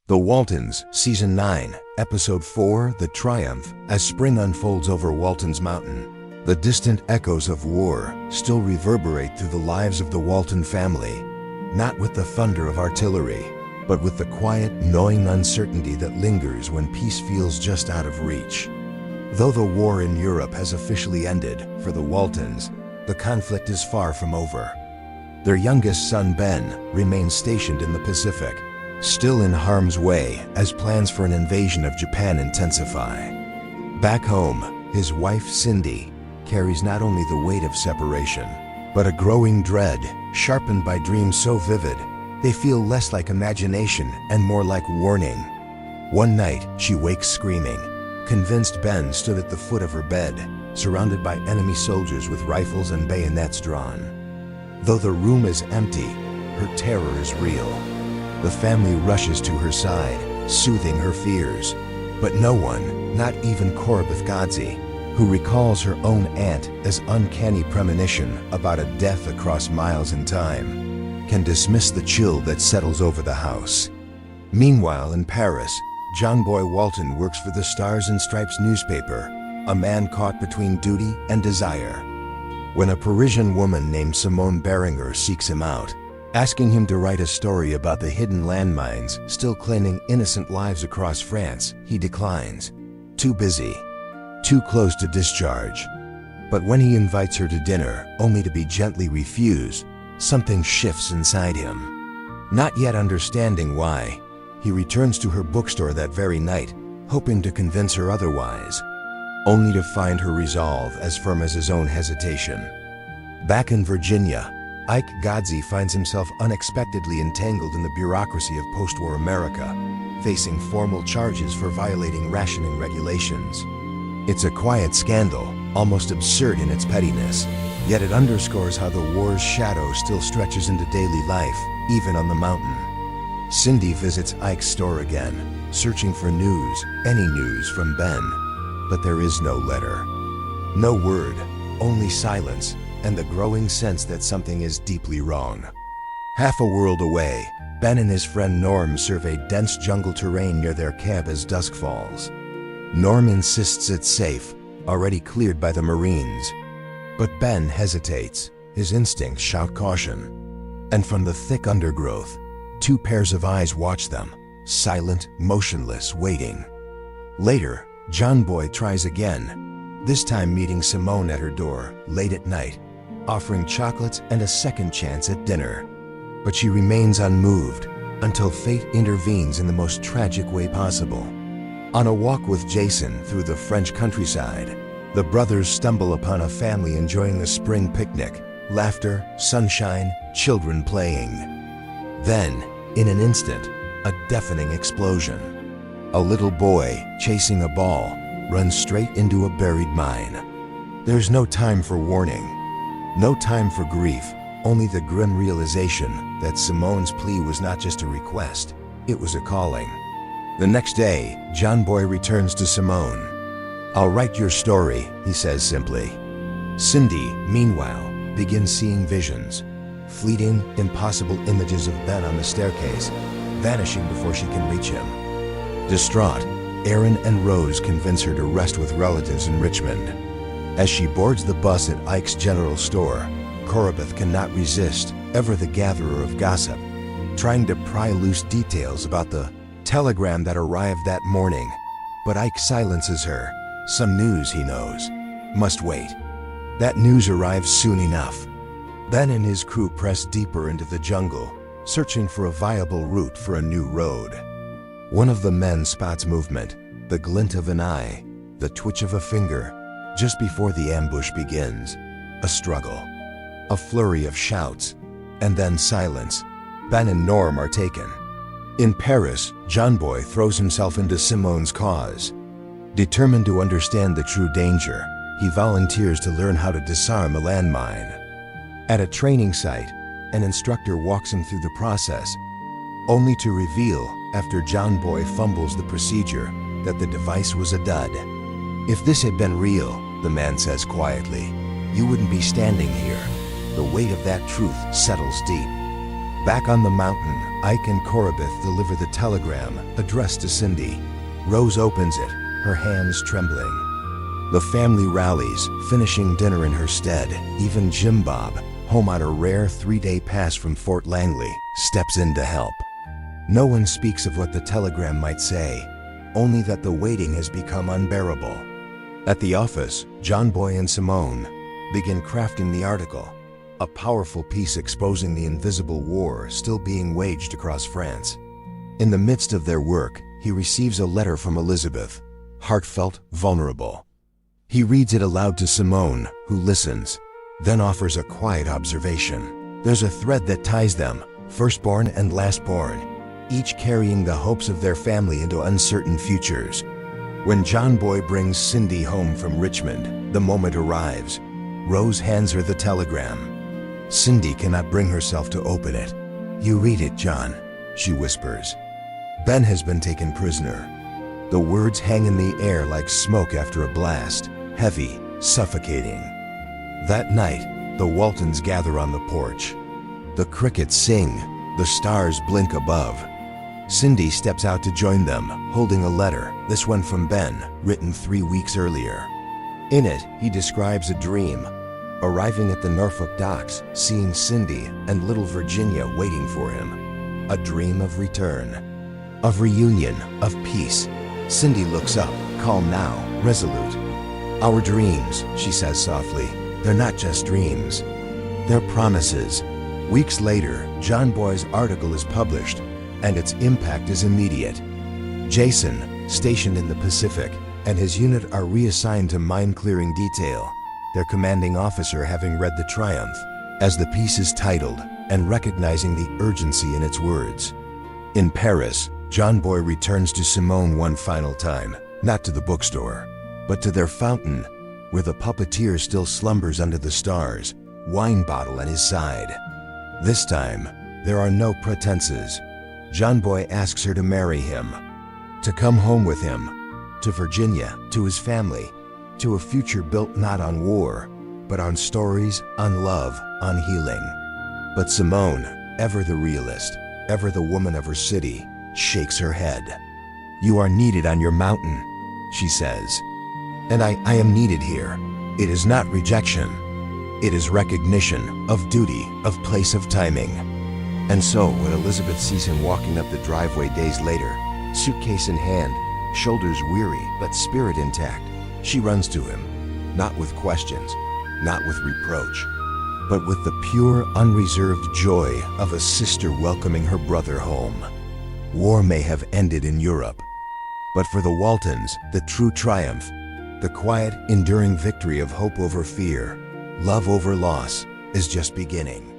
The Waltons, Season 9, Episode 4, The Triumph. As spring unfolds over Waltons Mountain, the distant echoes of war still reverberate through the lives of the Walton family, not with the thunder of artillery, but with the quiet, gnawing uncertainty that lingers when peace feels just out of reach. Though the war in Europe has officially ended, for the Waltons, the conflict is far from over. Their youngest son, Ben, remains stationed in the Pacific, still in harm's way as plans for an invasion of Japan intensify. Back home, his wife, Cindy, carries not only the weight of separation, but a growing dread, sharpened by dreams so vivid, they feel less like imagination and more like warning. One night, she wakes screaming, convinced Ben stood at the foot of her bed, surrounded by enemy soldiers with rifles and bayonets drawn. Though the room is empty, her terror is real. The family rushes to her side, soothing her fears. But no one, not even Korobeth Godzi, who recalls her own aunt as uncanny premonition about a death across miles in time, can dismiss the chill that settles over the house. Meanwhile, in Paris, John Boy Walton works for the Stars and Stripes newspaper, a man caught between duty and desire. When a Parisian woman named Simone Beringer seeks him out, asking him to write a story about the hidden landmines still claiming innocent lives across France, he declines. Too busy. Too close to discharge. But when he invites her to dinner, only to be gently refused, something shifts inside him. Not yet understanding why, he returns to her bookstore that very night, hoping to convince her otherwise, only to find her resolve as firm as his own hesitation. Back in Virginia, Ike Godzi finds himself unexpectedly entangled in the bureaucracy of post-war America, facing formal charges for violating rationing regulations. It's a quiet scandal, almost absurd in its pettiness, yet it underscores how the war's shadow still stretches into daily life, even on the mountain. Cindy visits Ike's store again, searching for news, any news from Ben. But there is no letter. No word, only silence, and the growing sense that something is deeply wrong. Half a world away, Ben and his friend Norm survey dense jungle terrain near their camp as dusk falls. Norm insists it's safe, already cleared by the Marines. But Ben hesitates, his instincts shout caution. And from the thick undergrowth, two pairs of eyes watch them, silent, motionless, waiting. Later, John Boy tries again, this time meeting Simone at her door, late at night, offering chocolates and a second chance at dinner. But she remains unmoved, until fate intervenes in the most tragic way possible. On a walk with Jason through the French countryside, the brothers stumble upon a family enjoying a spring picnic, laughter, sunshine, children playing. Then, in an instant, a deafening explosion. A little boy, chasing a ball, runs straight into a buried mine. There's no time for warning. No time for grief, only the grim realization that Simone's plea was not just a request, it was a calling. The next day, John Boy returns to Simone. "I'll write your story," he says simply. Cindy, meanwhile, begins seeing visions. Fleeting, impossible images of Ben on the staircase, vanishing before she can reach him. Distraught, Erin and Rose convince her to rest with relatives in Richmond. As she boards the bus at Ike's general store, Korobeth cannot resist, ever the gatherer of gossip, trying to pry loose details about the telegram that arrived that morning. But Ike silences her. Some news, he knows, must wait. That news arrives soon enough. Ben and his crew press deeper into the jungle, searching for a viable route for a new road. One of the men spots movement, the glint of an eye, the twitch of a finger, just before the ambush begins. A struggle, a flurry of shouts, and then silence. Ben and Norm are taken. In Paris, John Boy throws himself into Simone's cause. Determined to understand the true danger, he volunteers to learn how to disarm a landmine. At a training site, an instructor walks him through the process, only to reveal, after John Boy fumbles the procedure, that the device was a dud. "If this had been real," the man says quietly, "you wouldn't be standing here." The weight of that truth settles deep. Back on the mountain, Ike and Korobeth deliver the telegram addressed to Cindy. Rose opens it, her hands trembling. The family rallies, finishing dinner in her stead. Even Jim Bob, home on a rare 3-day pass from Fort Langley, steps in to help. No one speaks of what the telegram might say, only that the waiting has become unbearable. At the office, John Boy and Simone begin crafting the article, a powerful piece exposing the invisible war still being waged across France. In the midst of their work, he receives a letter from Elizabeth, heartfelt, vulnerable. He reads it aloud to Simone, who listens, then offers a quiet observation. There's a thread that ties them, firstborn and lastborn, each carrying the hopes of their family into uncertain futures. When John Boy brings Cindy home from Richmond, the moment arrives. Rose hands her the telegram. Cindy cannot bring herself to open it. "You read it, John," she whispers. "Ben has been taken prisoner." The words hang in the air like smoke after a blast, heavy, suffocating. That night, the Waltons gather on the porch. The crickets sing, the stars blink above. Cindy steps out to join them, holding a letter, this one from Ben, written 3 weeks earlier. In it, he describes a dream, arriving at the Norfolk docks, seeing Cindy and little Virginia waiting for him. A dream of return, of reunion, of peace. Cindy looks up, calm now, resolute. "Our dreams," she says softly, "they're not just dreams. They're promises." Weeks later, John Boy's article is published, and its impact is immediate. Jason, stationed in the Pacific, and his unit are reassigned to mine-clearing detail, their commanding officer having read the Triumph, as the piece is titled, and recognizing the urgency in its words. In Paris, John Boy returns to Simone one final time, not to the bookstore, but to their fountain, where the puppeteer still slumbers under the stars, wine bottle at his side. This time, there are no pretenses. John Boy asks her to marry him, to come home with him, to Virginia, to his family, to a future built not on war, but on stories, on love, on healing. But Simone, ever the realist, ever the woman of her city, shakes her head. "You are needed on your mountain," she says. "And I am needed here." It is not rejection. It is recognition of duty, of place, of timing. And so, when Elizabeth sees him walking up the driveway days later, suitcase in hand, shoulders weary but spirit intact, she runs to him, not with questions, not with reproach, but with the pure, unreserved joy of a sister welcoming her brother home. War may have ended in Europe, but for the Waltons, the true triumph, the quiet, enduring victory of hope over fear, love over loss, is just beginning.